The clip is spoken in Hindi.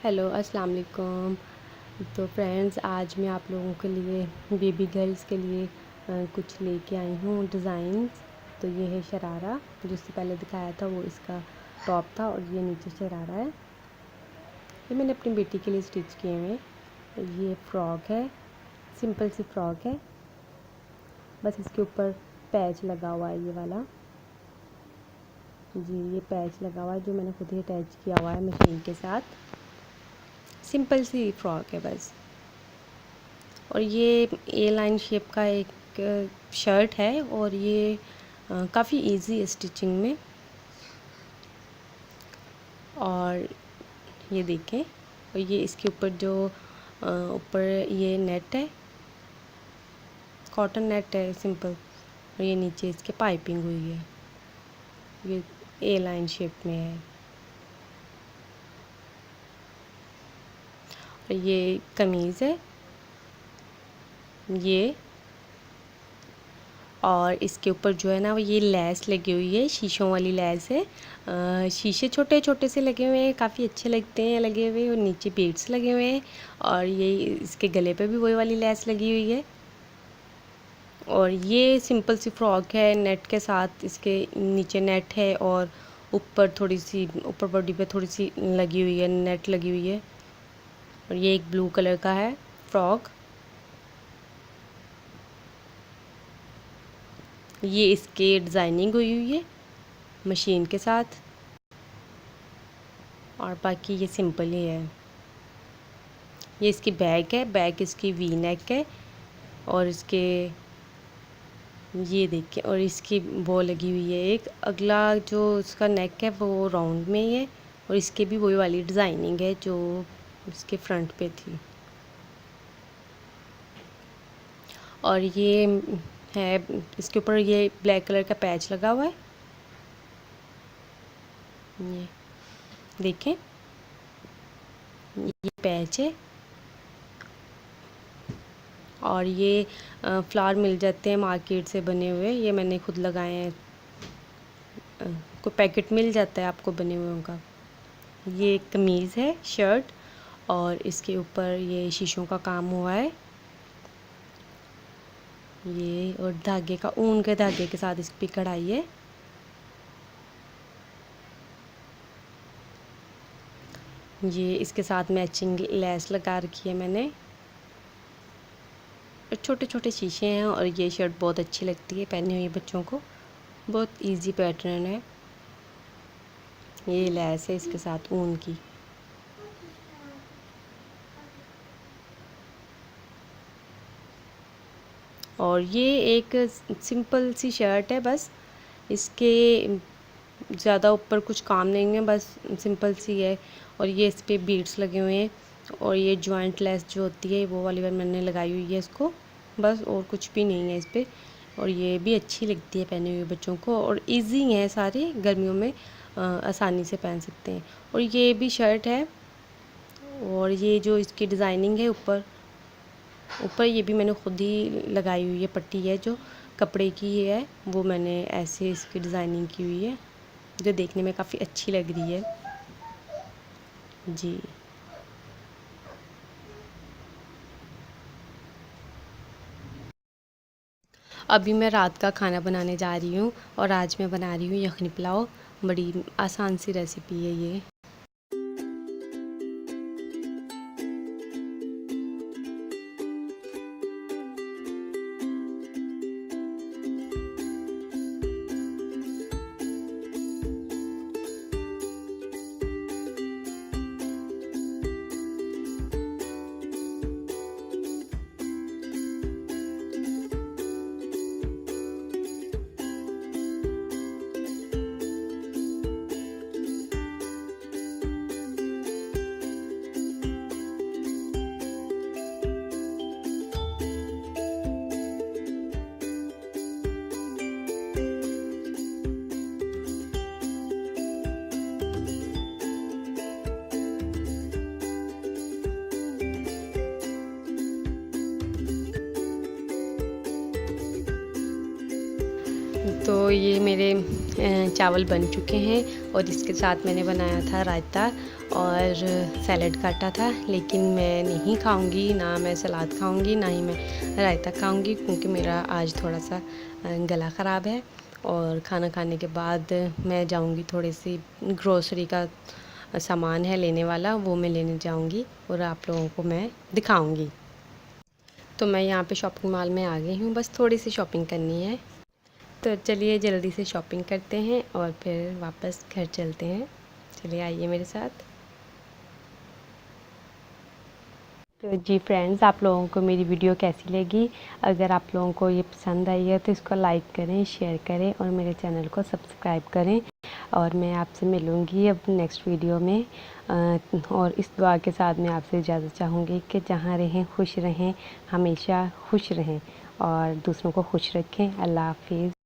हेलो अस्सलाम वालेकुम। तो फ्रेंड्स, आज मैं आप लोगों के लिए बेबी गर्ल्स के लिए कुछ लेके आई हूँ डिज़ाइंस। तो ये है शरारा, जो इससे पहले दिखाया था वो इसका टॉप था, और ये नीचे शरारा है। ये मैंने अपनी बेटी के लिए स्टिच किए हुए। ये फ्रॉक है, सिंपल सी फ्रॉक है, बस इसके ऊपर पैच लगा हुआ है ये वाला। जी, ये पैच लगा हुआ है जो मैंने खुद ही अटैच किया हुआ है मशीन के साथ। सिंपल सी फ्रॉक है बस। और ये ए लाइन शेप का एक शर्ट है, और ये काफ़ी इजी है स्टिचिंग में। और ये देखें, और ये इसके ऊपर जो ऊपर ये नेट है, कॉटन नेट है सिंपल, और ये नीचे इसके पाइपिंग हुई है। ये ए लाइन शेप में है। और ये कमीज़ है ये, और इसके ऊपर जो है ना वो ये लेस लगी हुई है, शीशों वाली लेस है। शीशे छोटे छोटे से लगे हुए हैं, काफ़ी अच्छे लगते हैं लगे हुए, और नीचे बीड्स लगे हुए हैं। और ये इसके गले पे भी वही वाली लेस लगी हुई है। और ये सिंपल सी फ्रॉक है नेट के साथ, इसके नीचे नेट है, और ऊपर थोड़ी सी ऊपर बॉडी पे थोड़ी सी लगी हुई है, नेट लगी हुई है। और ये एक ब्लू कलर का है फ्रॉक। ये इसके डिज़ाइनिंग हुई है मशीन के साथ, और बाकी ये सिंपल ही है। ये इसकी बैग है, बैग इसकी वी नेक है, और इसके ये देखिए, और इसकी वो लगी हुई है एक अगला जो इसका नेक है वो राउंड में ही है, और इसके भी वही वाली डिज़ाइनिंग है जो इसके फ्रंट पे थी। और ये है, इसके ऊपर ये ब्लैक कलर का पैच लगा हुआ है, ये देखें, ये पैच है। और ये फ्लावर मिल जाते हैं मार्केट से बने हुए, ये मैंने खुद लगाए हैं। कोई पैकेट मिल जाता है आपको बने हुए उनका। ये कमीज़ है, शर्ट, और इसके ऊपर ये शीशों का काम हुआ है ये, और धागे का, ऊन के धागे के साथ इस पर कढ़ाई है। ये इसके साथ मैचिंग लेस लगा रखी है मैंने। छोटे छोटे शीशे हैं, और ये शर्ट बहुत अच्छी लगती है पहने हुए बच्चों को, बहुत इजी पैटर्न है। ये लेस है इसके साथ ऊन की। और ये एक सिंपल सी शर्ट है बस, इसके ज़्यादा ऊपर कुछ काम नहीं है, बस सिंपल सी है। और ये इस पर बीड्स लगे हुए हैं, और ये जॉइंट लेस जो होती है वो वाली बार मैंने लगाई हुई है इसको, बस, और कुछ भी नहीं है इस पर। और ये भी अच्छी लगती है पहने हुए बच्चों को, और इजी है सारे, गर्मियों में आसानी से पहन सकते हैं। और ये भी शर्ट है, और ये जो इसकी डिज़ाइनिंग है ऊपर ऊपर ये भी मैंने खुद ही लगाई हुई है, पट्टी है जो कपड़े की है, वो मैंने ऐसे इसकी डिज़ाइनिंग की हुई है, जो देखने में काफ़ी अच्छी लग रही है। जी, अभी मैं रात का खाना बनाने जा रही हूँ, और आज मैं बना रही हूँ यखनी पुलाव। बड़ी आसान सी रेसिपी है ये। तो ये मेरे चावल बन चुके हैं, और इसके साथ मैंने बनाया था रायता, और सैलड काटा था, लेकिन मैं नहीं खाऊंगी, ना मैं सलाद खाऊंगी, ना ही मैं रायता खाऊंगी, क्योंकि मेरा आज थोड़ा सा गला ख़राब है। और खाना खाने के बाद मैं जाऊंगी, थोड़ी सी ग्रोसरी का सामान है लेने वाला, वो मैं लेने जाऊंगी और आप लोगों को मैं दिखाऊंगी। तो मैं यहाँ पे शॉपिंग मॉल में आ गई हूँ, बस थोड़ी सी शॉपिंग करनी है। तो चलिए जल्दी से शॉपिंग करते हैं और फिर वापस घर चलते हैं। चलिए आइए मेरे साथ। तो जी फ्रेंड्स, आप लोगों को मेरी वीडियो कैसी लगी? अगर आप लोगों को ये पसंद आई है तो इसको लाइक करें, शेयर करें और मेरे चैनल को सब्सक्राइब करें। और मैं आपसे मिलूँगी अब नेक्स्ट वीडियो में। और इस दुआ के साथ मैं आपसे इजाज़त चाहूँगी कि जहाँ रहें खुश रहें, हमेशा खुश रहें और दूसरों को खुश रखें। अल्लाह हाफिज़।